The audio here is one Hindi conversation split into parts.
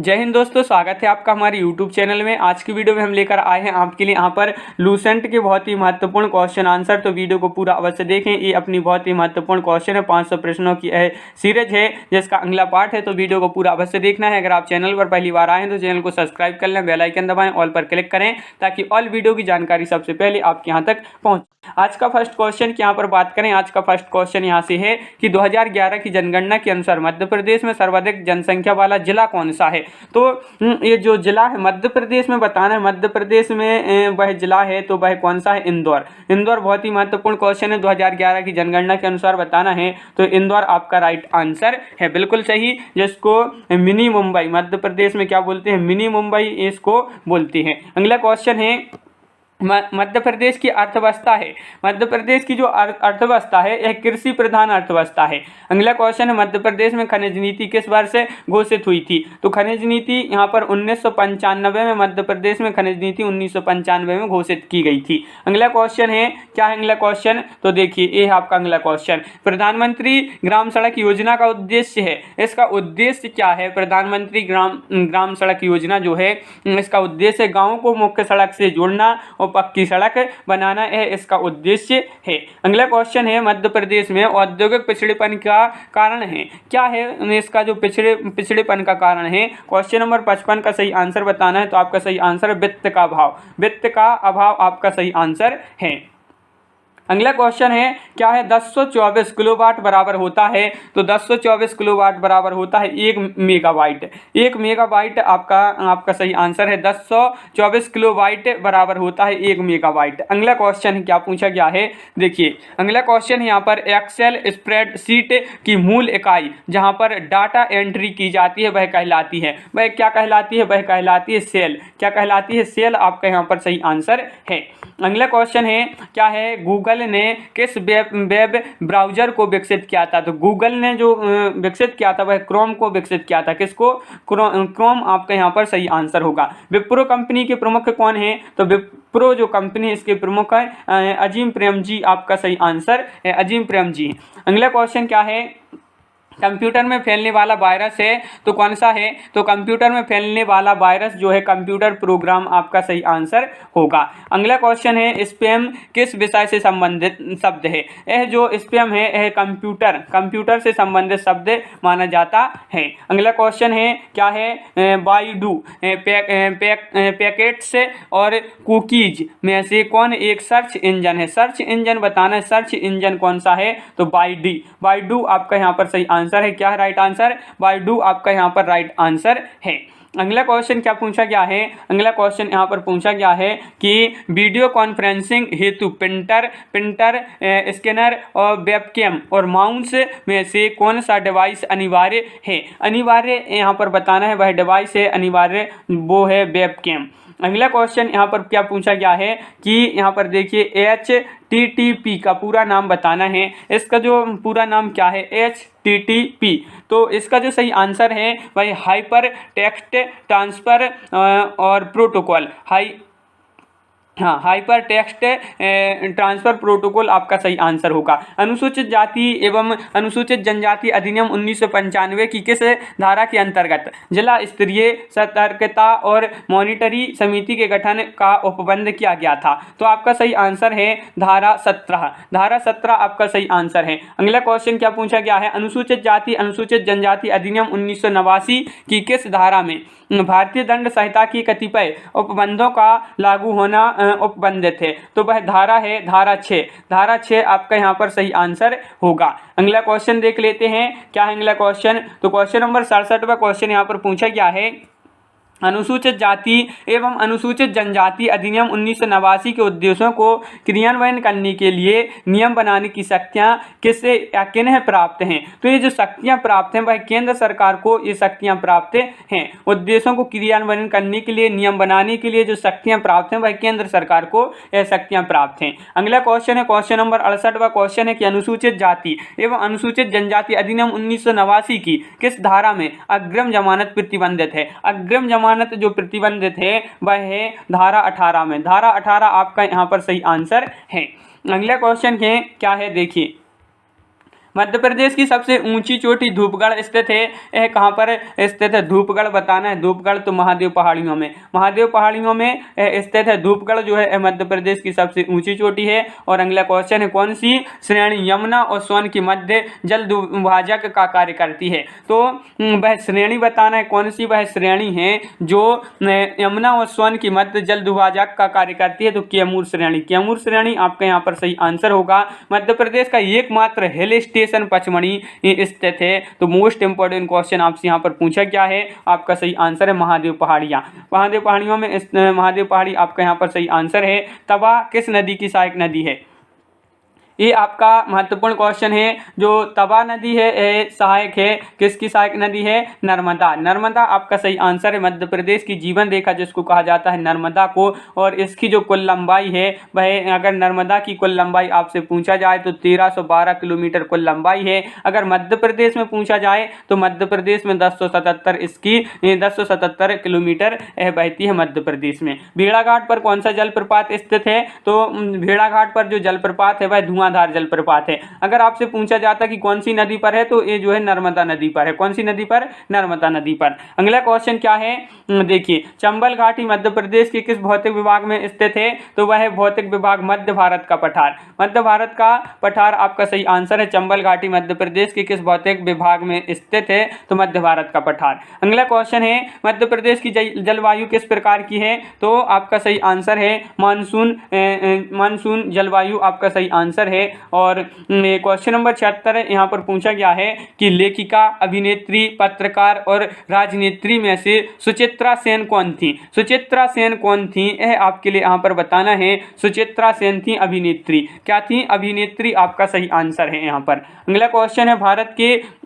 जय हिंद दोस्तों, स्वागत है आपका हमारे YouTube चैनल में। आज की वीडियो में हम लेकर आए हैं आपके लिए यहाँ पर लूसेंट के बहुत ही महत्वपूर्ण क्वेश्चन आंसर। तो वीडियो को पूरा अवश्य देखें। ये अपनी बहुत ही महत्वपूर्ण क्वेश्चन है, 500 प्रश्नों की सीरीज है जिसका अगला पार्ट है। तो वीडियो को पूरा अवश्य देखना है। अगर आप चैनल पर पहली बार आए हैं तो चैनल को सब्सक्राइब कर लें, बेल आइकन दबाएं, ऑल पर क्लिक करें ताकि ऑल वीडियो की जानकारी सबसे पहले आपके यहाँ तक पहुँचे। आज का फर्स्ट क्वेश्चन की यहाँ पर बात करें। आज का फर्स्ट क्वेश्चन यहाँ से है कि 2011 की जनगणना के अनुसार मध्य प्रदेश में सर्वाधिक जनसंख्या वाला जिला कौन सा है। तो ये जो जिला है मध्य प्रदेश में बताना है, मध्य प्रदेश में वह जिला है तो वह कौन सा है? इंदौर। इंदौर बहुत ही महत्वपूर्ण क्वेश्चन है, 2011 की जनगणना के अनुसार बताना है तो इंदौर आपका राइट आंसर है, बिल्कुल सही। जिसको मिनी मुंबई मध्य प्रदेश में क्या बोलते हैं? मिनी मुंबई इसको बोलते हैं। अगला क्वेश्चन है मध्य प्रदेश की अर्थव्यवस्था है। मध्य प्रदेश की जो अर्थव्यवस्था है यह कृषि प्रधान अर्थव्यवस्था है। अगला क्वेश्चन है मध्य प्रदेश में खनिज नीति किस वर्ष से घोषित हुई थी? तो खनिज नीति यहाँ पर 1995 में मध्य प्रदेश में खनिज नीति 1995 में घोषित की गई थी। अगला क्वेश्चन है, क्या है अगला क्वेश्चन? तो देखिए ये है आपका अगला क्वेश्चन। प्रधानमंत्री ग्राम सड़क योजना का उद्देश्य है, इसका उद्देश्य क्या है? प्रधानमंत्री ग्राम सड़क योजना जो है इसका उद्देश्य गाँव को मुख्य सड़क से जोड़ना और पक्की सड़क बनाना है, इसका उद्देश्य है। अगला क्वेश्चन है मध्य प्रदेश में औद्योगिक पिछड़ेपन का कारण है, क्या है इसका जो पिछड़ेपन का कारण है? क्वेश्चन नंबर 55 का सही आंसर बताना है। तो आपका सही आंसर है वित्त का अभाव। वित्त का अभाव आपका सही आंसर है। अगला क्वेश्चन है, क्या है 1024 किलोवाट बराबर होता है? तो 1024 किलोवाट बराबर होता है 1 मेगावाट। 1 मेगावाट आपका सही आंसर है। 1024 किलोवाट बराबर होता है 1 मेगावाट। अगला क्वेश्चन क्या पूछा गया है? देखिए अगला क्वेश्चन है यहाँ पर एक्सेल स्प्रेडशीट की मूल इकाई जहाँ पर डाटा एंट्री की जाती है वह कहलाती है, वह क्या कहलाती है? वह कहलाती है सेल। क्या कहलाती है? सेल आपका यहाँ पर सही आंसर है। अगला क्वेश्चन है, क्या है गूगल ने किस वेब ब्राउजर को विकसित किया था? तो गूगल ने जो विकसित किया था वह क्रोम को विकसित किया था। किसको? क्रोम आपका यहाँ पर सही आंसर होगा। विप्रो कंपनी के प्रमुख कौन है? तो विप्रो जो कंपनी इसके प्रमुख है अजीम प्रेमजी आपका सही आंसर है, अजीम प्रेमजी। अगला क्वेश्चन क्या है, कंप्यूटर में फैलने वाला वायरस है तो कौन सा है? तो कंप्यूटर में फैलने वाला वायरस जो है कंप्यूटर प्रोग्राम आपका सही आंसर होगा। अगला क्वेश्चन है, स्पैम किस विषय से संबंधित शब्द है? यह जो स्पैम है यह कंप्यूटर से संबंधित शब्द माना जाता है। अगला क्वेश्चन है, क्या है बाइडू पैकेट्स और कुकीज में से कौन एक सर्च इंजन है? सर्च इंजन बताना है, सर्च इंजन कौन सा है? तो बाइडू आपका यहाँ पर सही आंसर है। क्या है राइट आंसर? बाइडू आपका यहाँ पर राइट आंसर है। अगला क्वेश्चन क्या पूछा गया है? अगला क्वेश्चन यहाँ पर पूछा गया है कि वीडियो कॉन्फ्रेंसिंग हेतु प्रिंटर स्कैनर और वेबकैम और माउस में से कौन सा डिवाइस अनिवार्य है? अनिवार्य यहाँ पर बताना है, वह डिवाइस है अनिवार्य, वो है वेबकैम। अगला क्वेश्चन यहाँ पर क्या पूछा गया है कि यहाँ पर देखिए HTTP का पूरा नाम बताना है। इसका जो पूरा नाम क्या है? HTTP। तो इसका जो सही आंसर है वह हाइपर टेक्स्ट ट्रांसफर और protocol hyper text transfer protocol आपका सही आंसर होगा। अनुसूचित जाति एवं अनुसूचित जनजाति अधिनियम 1995 की किस धारा के अंतर्गत जिला स्तरीय सतर्कता और मॉनिटरी समिति के गठन का उपबंध किया गया था? तो आपका सही आंसर है धारा 17। धारा 17 आपका सही आंसर है। अगला क्वेश्चन क्या पूछा गया है? अनुसूचित जाति अनुसूचित जनजाति अधिनियम 1989 की किस धारा में भारतीय दंड संहिता की कतिपय उपबंधों का लागू होना उपबंधित है? तो वह धारा है धारा 6। धारा 6 आपका यहाँ पर सही आंसर होगा। अगला क्वेश्चन देख लेते हैं, क्या है अगला क्वेश्चन? तो क्वेश्चन नंबर 67वां क्वेश्चन यहाँ पर पूछा गया है, अनुसूचित जाति एवं अनुसूचित जनजाति अधिनियम 1989 के उद्देश्यों को क्रियान्वयन करने के लिए नियम बनाने की शक्तियाँ किससे या किन्हें प्राप्त हैं? तो ये जो शक्तियाँ प्राप्त हैं वह केंद्र सरकार को ये शक्तियाँ प्राप्त हैं। उद्देश्यों को क्रियान्वयन करने के लिए नियम बनाने के लिए जो शक्तियाँ प्राप्त हैं वह केंद्र सरकार को यह शक्तियाँ प्राप्त हैं। अगला क्वेश्चन है, क्वेश्चन नंबर 68वां क्वेश्चन है कि अनुसूचित जाति एवं अनुसूचित जनजाति अधिनियम 1989 की किस धारा में अग्रिम जमानत प्रतिबंधित है? अग्रिम जमानत जो प्रतिबंधित है वह है धारा 18 में। धारा 18 आपका यहाँ पर सही आंसर है। अगला क्वेश्चन क्या है? देखिए मध्य प्रदेश की सबसे ऊंची चोटी धूपगढ़ स्थित है। यह कहाँ पर स्थित है? धूपगढ़ बताना है। धूपगढ़ तो महादेव पहाड़ियों में, महादेव पहाड़ियों में स्थित है। धूपगढ़ जो है मध्य प्रदेश की सबसे ऊंची चोटी है। और अगला क्वेश्चन है, कौन सी श्रेणी यमुना और सोन के मध्य जल विभाजक का कार्य करती है? तो वह श्रेणी बताना है, कौन सी वह श्रेणी है जो यमुना और सोन के मध्य जल विभाजक का कार्य करती है? तो कैमूर श्रेणी, कैमूर श्रेणी आपका यहाँ पर सही आंसर होगा। मध्य प्रदेश का एकमात्र हिल स्टेशन पचमढ़ी स्थित है। तो मोस्ट इंपोर्टेंट क्वेश्चन आपसे यहाँ पर पूछा गया है, आपका सही आंसर है महादेव पहाड़ियाँ। महादेव पहाड़ियों में महादेव पहाड़ी आपका यहाँ पर सही आंसर है। तवा किस नदी की सहायक नदी है? ये आपका महत्वपूर्ण क्वेश्चन है। जो तवा नदी है सहायक है, किसकी सहायक नदी है? नर्मदा। नर्मदा आपका सही आंसर है। मध्य प्रदेश की जीवन रेखा जिसको कहा जाता है नर्मदा को, और इसकी जो कुल लंबाई है वह, अगर नर्मदा की कुल लंबाई आपसे पूछा जाए तो 1312 किलोमीटर कुल लंबाई है। अगर मध्य प्रदेश में पूछा जाए तो मध्य प्रदेश में 1077 किलोमीटर बहती है मध्य प्रदेश में। भेड़ाघाट पर कौन सा जलप्रपात स्थित है? तो भेड़ाघाट पर जो जलप्रपात है वह धुआंधार जलप्रपात है। अगर आपसे पूछा जाता कि कौन सी नदी पर है तो ये जो है नर्मदा नदी पर है। कौन सी नदी पर? नर्मदा नदी पर। अगला क्वेश्चन क्या है, देखिए, चंबल घाटी मध्य प्रदेश के किस भौतिक विभाग में स्थित है? तो वह भौतिक विभाग मध्य भारत का पठार। मध्य भारत का पठार आपका सही आंसर है। चंबल घाटी मध्य प्रदेश के किस भौतिक विभाग में स्थित है? तो मध्य भारत का पठार। अगला क्वेश्चन है, मध्य प्रदेश की जलवायु किस प्रकार की है? तो आपका सही आंसर है मानसून जलवायु आपका सही आंसर है। और क्वेश्चन नंबर 76 यहाँ पर पूछा गया है कि लेखिका, अभिनेत्री, पत्रकार और राजनेत्री में से सुचित्रा सेन कौन थी? सुचित्रा सेन कौन थी यह आपके लिए यहाँ पर बताना है। सुचित्रा सेन थी अभिनेत्री। क्या थी? अभिनेत्री आपका सही आंसर है यहाँ पर। अगला क्वेश्चन है, भारत के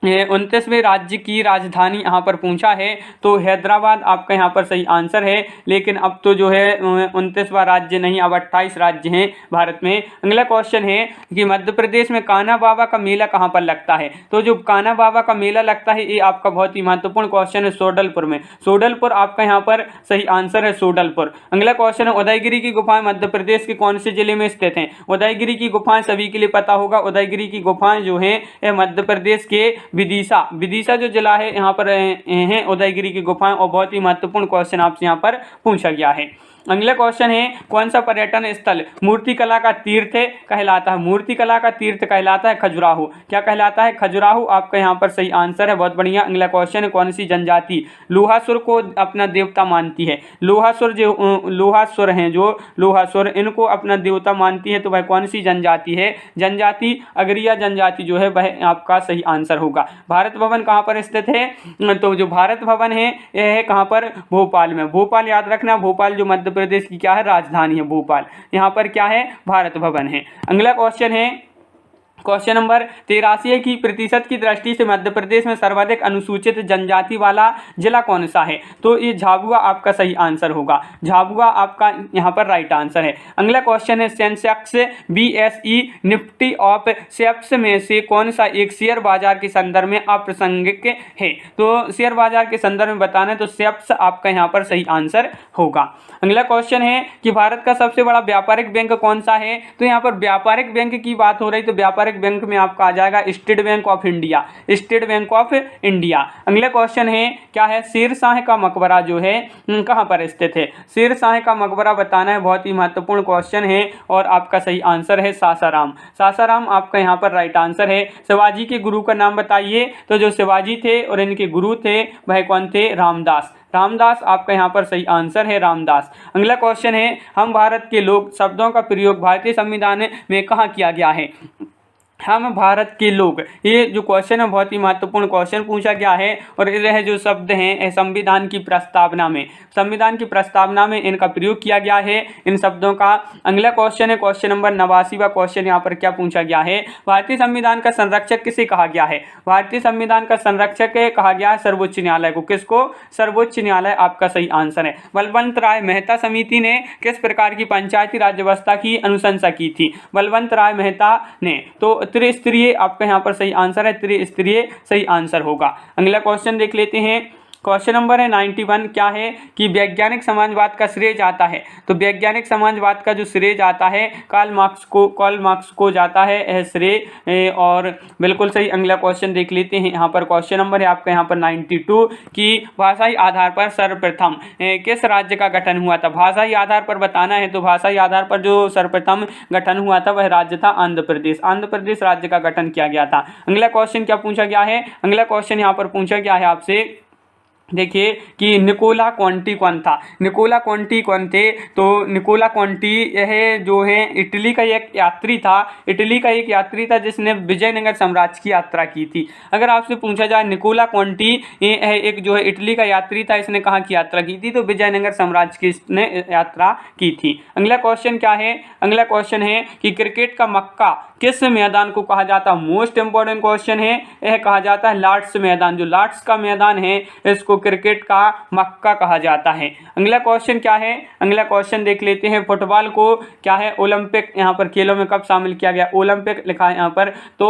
29वें राज्य की राजधानी यहाँ पर पूछा है। तो हैदराबाद आपका यहाँ पर सही आंसर है। लेकिन अब तो जो है 29वां राज्य नहीं, अब 28 राज्य हैं भारत में। अगला क्वेश्चन है कि मध्य प्रदेश में कान्हा बाबा का मेला कहाँ पर लगता है? तो जो कान्हा बाबा का मेला लगता है ये आपका बहुत ही महत्वपूर्ण क्वेश्चन है, सोडलपुर में। सोडलपुर आपका यहाँ पर सही आंसर है, सोडलपुर। अगला क्वेश्चन है, उदयगिरी की गुफाएं मध्य प्रदेश के कौन से जिले में स्थित हैं? उदयगिरी की गुफाएं सभी के लिए पता होगा। उदयगिरी की गुफाएं जो है मध्य प्रदेश के विदिशा जो जिला है यहाँ पर है उदयगिरी की गुफाएं। और बहुत ही महत्वपूर्ण क्वेश्चन आपसे यहाँ पर पूछा गया है। अगला क्वेश्चन है, कौन सा पर्यटन स्थल मूर्तिकला का तीर्थ कहलाता है? मूर्तिकला का तीर्थ कहलाता है खजुराहो। क्या कहलाता है? खजुराहो आपका यहाँ पर सही आंसर है। बहुत बढ़िया। अगला क्वेश्चन है, कौन सी जनजाति लोहासुर को अपना देवता मानती है? लोहासुर हैं जो लोहासुर, इनको अपना देवता मानती है। तो वह कौन सी जनजाति है? जनजाति अगरिया जनजाति जो है वह आपका सही आंसर होगा। भारत भवन कहाँ पर स्थित है? तो जो भारत भवन है यह है कहाँ पर? भोपाल में। भोपाल याद रखना, भोपाल जो मध्य प्रदेश की क्या है? राजधानी है भोपाल। यहाँ पर क्या है? भारत भवन है। अगला क्वेश्चन है, क्वेश्चन नंबर 83 की प्रतिशत की दृष्टि से मध्य प्रदेश में सर्वाधिक अनुसूचित जनजाति वाला जिला कौन सा है? तो ये झाबुआ आपका सही आंसर होगा। झाबुआ आपका यहाँ पर राइट आंसर है। अगला क्वेश्चन है, Sensex, BSE, Nifty of ceps में से कौन सा एक शेयर बाजार के संदर्भ में अप्रासंगिक है? तो शेयर बाजार के संदर्भ में बताना है तो सेप्स आपका यहाँ पर सही आंसर होगा। अगला क्वेश्चन है कि भारत का सबसे बड़ा व्यापारिक बैंक कौन सा है? तो यहाँ पर व्यापारिक बैंक की बात हो रही तो व्यापारिक बैंक में आपका आ जाएगा state bank of India. State bank of India. अगला क्वेश्चन है, क्या है? शेरशाह का मकबरा जो है कहाँ पर स्थित है? शेरशाह का मकबरा बताना है। बहुत ही महत्वपूर्ण क्वेश्चन है और आपका सही आंसर है सासाराम। सासाराम आपका यहाँ पर राइट आंसर है। शिवाजी के गुरु का नाम बताइए। तो जो शिवाजी थे और इनके गुरु थे वह कौन थे? रामदास। रामदास आपका यहाँ पर सही आंसर है, रामदास। अगला क्वेश्चन है, हम भारत के लोग शब्दों का प्रयोग भारतीय संविधान में कहाँ किया गया है? हम भारत के लोग, ये जो क्वेश्चन है बहुत ही महत्वपूर्ण क्वेश्चन पूछा गया है। और यह जो शब्द हैं संविधान की प्रस्तावना में इनका प्रयोग किया गया है, इन शब्दों का। अगला क्वेश्चन है क्वेश्चन नंबर 89वां क्वेश्चन यहाँ पर क्या पूछा गया है? भारतीय संविधान का संरक्षक किसे कहा गया है? भारतीय संविधान का संरक्षक कहा गया है सर्वोच्च न्यायालय को। किसको? सर्वोच्च न्यायालय आपका सही आंसर है। बलवंत राय मेहता समिति ने किस प्रकार की पंचायती राज व्यवस्था की अनुशंसा की थी? बलवंत राय मेहता ने तो त्रिस्तरीय आपका यहाँ पर सही आंसर है, त्रिस्तरीय सही आंसर होगा। अगला क्वेश्चन देख लेते हैं। क्वेश्चन नंबर है 91 क्या है कि वैज्ञानिक समाजवाद का श्रेय जाता है। तो वैज्ञानिक समाजवाद का जो श्रेय जाता है कार्ल मार्क्स को जाता है यह श्रेय। और बिल्कुल सही। अगला क्वेश्चन देख लेते हैं। यहाँ पर क्वेश्चन नंबर है आपका यहाँ पर 92 कि भाषाई आधार पर सर्वप्रथम किस राज्य का गठन हुआ था। भाषाई आधार पर बताना है तो भाषाई आधार पर जो सर्वप्रथम गठन हुआ था वह राज्य था आंध्र प्रदेश। आंध्र प्रदेश राज्य का गठन किया गया था। अगला क्वेश्चन क्या पूछा गया है। अगला क्वेश्चन यहाँ पर पूछा गया है आपसे, देखिए कि निकोला कॉन्टी कौन था। निकोला कॉन्टी कौन थे। तो निकोला कॉन्टी यह जो है इटली का एक यात्री था। इटली का एक यात्री था जिसने विजयनगर साम्राज्य की यात्रा की थी। अगर आपसे पूछा जाए निकोला कॉन्टी यह एक जो है इटली का यात्री था, इसने कहाँ की यात्रा की थी। तो विजयनगर साम्राज्य की इसने यात्रा की थी। अगला क्वेश्चन क्या है। अगला क्वेश्चन है कि क्रिकेट का मक्का किस मैदान को कहा जाता है। मोस्ट इंपॉर्टेंट क्वेश्चन है। यह कहा जाता है लॉर्ड्स मैदान। जो लॉर्ड्स का मैदान है इसको क्रिकेट का मक्का कहा जाता है। अगला क्वेश्चन क्या है। अगला क्वेश्चन देख लेते हैं। फुटबॉल को क्या है ओलंपिक यहाँ पर खेलों में कब शामिल किया गया। ओलंपिक लिखा है यहाँ पर। तो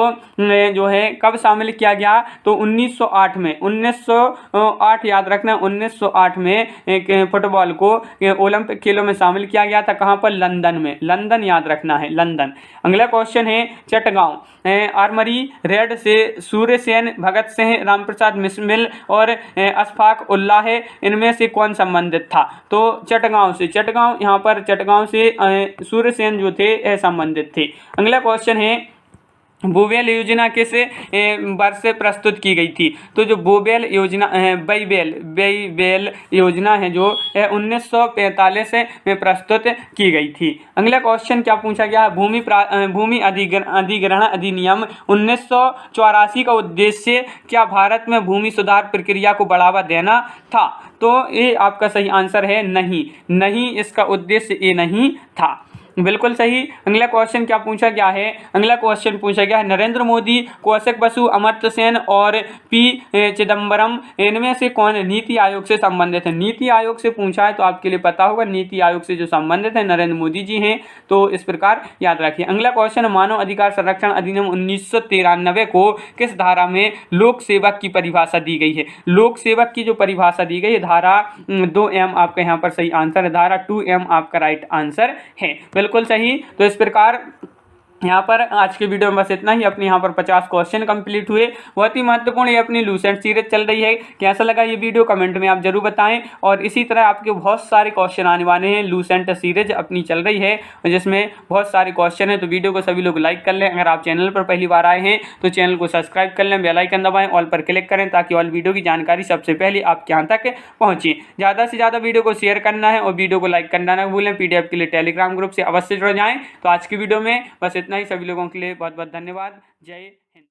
जो है कब शामिल किया गया। तो 1908 में। 1908 याद रखना। 1908 में फुटबॉल को ओलंपिक खेलों में शामिल किया गया था। कहाँ पर। लंदन में। लंदन याद रखना है, लंदन। अगला क्वेश्चन है चटगांव आर्मरी रेड से सूर्यसेन, भगत सिंह, रामप्रसाद बिस्मिल और अशफाक उल्लाह है, इनमें से कौन संबंधित था। तो चटगांव से। चटगांव यहाँ पर चटगांव से सूर्यसेन जो थे संबंधित थे। अगला क्वेश्चन है बोवेल योजना किस वर्ष से प्रस्तुत की गई थी। तो जो बोवेल योजना बेबेल योजना है जो 1945 में प्रस्तुत की गई थी। अगला क्वेश्चन क्या पूछा गया है। भूमि अधिग्रहण अधिनियम 1984 का उद्देश्य क्या भारत में भूमि सुधार प्रक्रिया को बढ़ावा देना था। तो ये आपका सही आंसर है नहीं, इसका उद्देश्य ये नहीं था। बिल्कुल सही। अगला क्वेश्चन क्या पूछा गया है। अगला क्वेश्चन पूछा गया है नरेंद्र मोदी, कौशिक बसु, अमर्त्य सेन और पी चिदम्बरम इनमें से कौन नीति आयोग से संबंधित है। नीति आयोग से पूछा है तो आपके लिए पता होगा नीति आयोग से जो संबंधित है नरेंद्र मोदी जी हैं। तो इस प्रकार याद रखिए। अगला क्वेश्चन मानव अधिकार संरक्षण अधिनियम 1993 को किस धारा में लोक सेवक की परिभाषा दी गई है। लोक सेवक की जो परिभाषा दी गई है धारा 2M आपका यहाँ पर सही आंसर है। धारा 2M आपका राइट आंसर है। बिल्कुल सही। तो इस प्रकार यहाँ पर आज के वीडियो में बस इतना ही। अपने यहाँ पर 50 क्वेश्चन कंप्लीट हुए। बहुत ही महत्वपूर्ण ये अपनी लूसेंट सीरीज चल रही है। कैसा लगा ये वीडियो कमेंट में आप जरूर बताएं। और इसी तरह आपके बहुत सारे क्वेश्चन आने वाले हैं। लूसेंट सीरीज अपनी चल रही है जिसमें बहुत सारे क्वेश्चन है। तो वीडियो को सभी लोग लाइक कर लें। अगर आप चैनल पर पहली बार आए हैं तो चैनल को सब्सक्राइब कर लें, बेल आइकन दबाएं, ऑल पर क्लिक करें ताकि ऑल वीडियो की जानकारी सबसे पहले आपके यहाँ तक पहुँचे। ज़्यादा से ज़्यादा वीडियो को शेयर करना है और वीडियो को लाइक करना ना भूलें। PDF के लिए टेलीग्राम ग्रुप से अवश्य जुड़ जाएँ। तो आज की वीडियो में बस इतना ही। सभी लोगों के लिए बहुत बहुत धन्यवाद। जय हिंद।